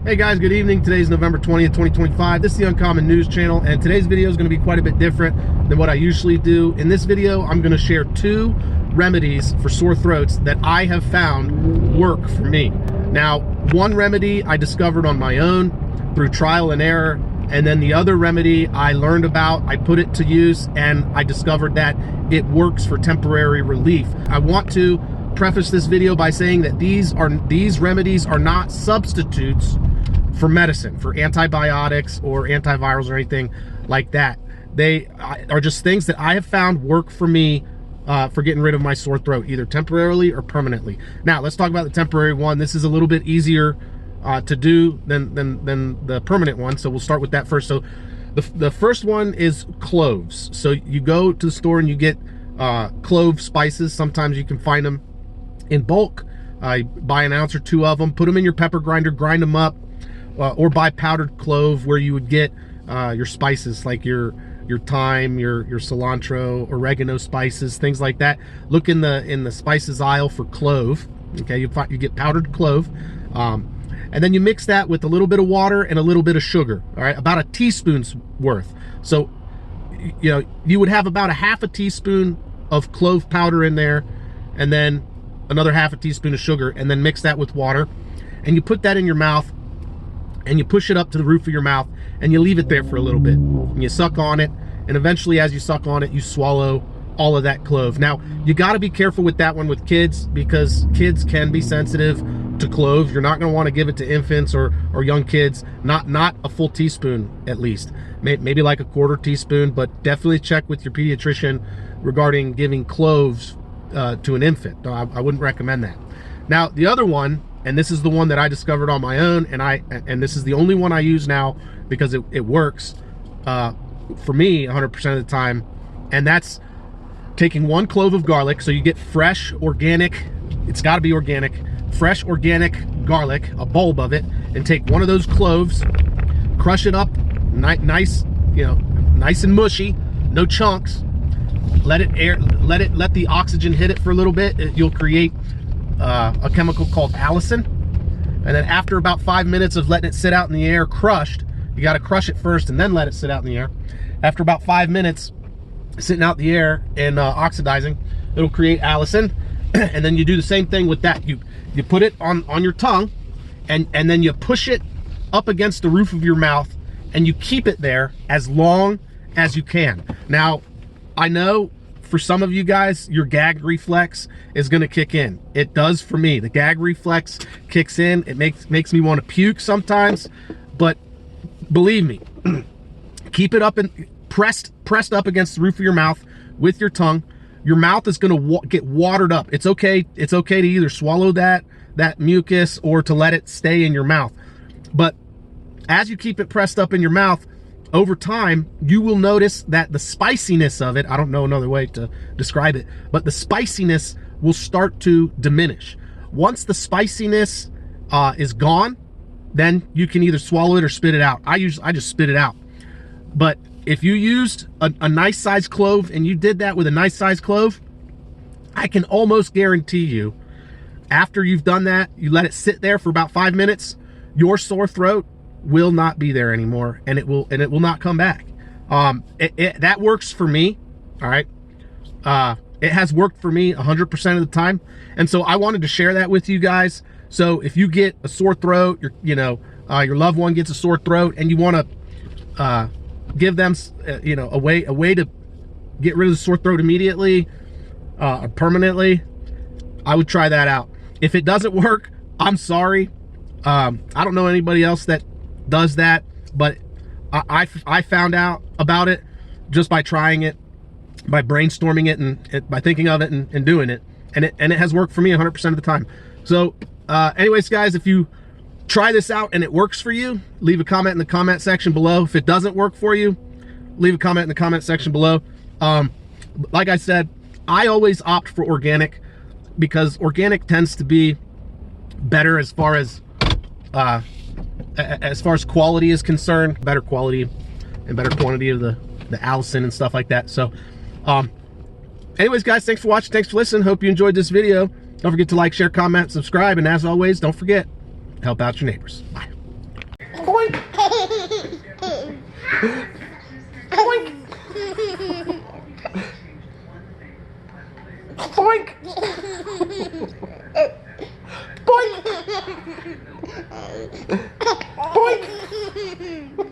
Hey guys, good evening. Today's November 20th, 2025. This is the Uncommon News Channel, and today's video is going to be quite a bit different than what I usually do. In this video, I'm going to share 2 remedies for sore throats that I have found work for me. Now, one remedy I discovered on my own through trial and error, and then the other remedy I learned about, I put it to use, and I discovered that it works for temporary relief. I want to preface this video by saying that these remedies are not substitutes for medicine, for antibiotics or antivirals or anything like that. They are just things that I have found work for me for getting rid of my sore throat, either temporarily or permanently. Now, let's talk about the temporary one. This is a little bit easier to do than the permanent one, so we'll start with that first. So the first one is cloves. So you go to the store and you get clove spices. Sometimes you can find them in bulk. Buy an ounce or 2 of them, put them in your pepper grinder, grind them up, or buy powdered clove, where you would get your spices like your thyme, your cilantro, oregano spices, things like that. Look in the spices aisle for clove. Okay, you get powdered clove, and then you mix that with a little bit of water and a little bit of sugar. All right, about a teaspoon's worth. So you would have about a half a teaspoon of clove powder in there, and then another half a teaspoon of sugar, and then mix that with water, and you put that in your mouth and you push it up to the roof of your mouth and you leave it there for a little bit, and you suck on it, and eventually as you suck on it, you swallow all of that clove. Now, you got to be careful with that one with kids, because kids can be sensitive to cloves. You're not going to want to give it to infants or young kids. Not a full teaspoon, at least. Maybe like a quarter teaspoon, but definitely check with your pediatrician regarding giving cloves to an infant. I wouldn't recommend that. Now, the other one, and this is the one that I discovered on my own, and this is the only one I use now because it works for me 100% of the time, and that's taking 1 clove of garlic. So you get fresh, organic, it's got to be organic, fresh, organic garlic, a bulb of it, and take 1 of those cloves, crush it up, nice, nice and mushy, no chunks. Let the oxygen hit it for a little bit. You'll create a chemical called allicin, and then after about 5 minutes of letting it sit out in the air crushed, you got to crush it first and then let it sit out in the air. After about 5 minutes sitting out in the air and oxidizing, it'll create allicin. And then you do the same thing with that. You put it on your tongue, and then you push it up against the roof of your mouth, and you keep it there as long as you can. Now, I know for some of you guys, your gag reflex is going to kick in. It does for me. The gag reflex kicks in. It makes me want to puke sometimes, but believe me, keep it up and pressed up against the roof of your mouth with your tongue. Your mouth is going to get watered up. It's okay. It's okay to either swallow that mucus or to let it stay in your mouth. But as you keep it pressed up in your mouth, over time, you will notice that the spiciness of it, I don't know another way to describe it, but the spiciness will start to diminish. Once the spiciness is gone, then you can either swallow it or spit it out. I just spit it out. But if you used a nice sized clove, and you did that with a nice sized clove, I can almost guarantee you, after you've done that, you let it sit there for about 5 minutes, your sore throat will not be there anymore, and it will not come back. That works for me. All right, it has worked for me 100% of the time, and so I wanted to share that with you guys. So if you get a sore throat, your loved one gets a sore throat, and you want to give them a way to get rid of the sore throat immediately or permanently, I would try that out. If it doesn't work, I'm sorry. I don't know anybody else that does that, but I found out about it just by trying it, by brainstorming it, and by thinking of it and doing it, and it has worked for me 100% of the time. So anyways, guys, if you try this out and it works for you, leave a comment in the comment section below. If it doesn't work for you, leave a comment in the comment section below. Like I said, I always opt for organic, because organic tends to be better as far as quality is concerned, better quality and better quantity of the allicin and stuff like that. So anyways, guys, thanks for watching, thanks for listening. Hope you enjoyed this video. Don't forget to like, share, comment, subscribe, and as always, don't forget, help out your neighbors. Bye. Boink. Boink. Boink. Boink. Boink.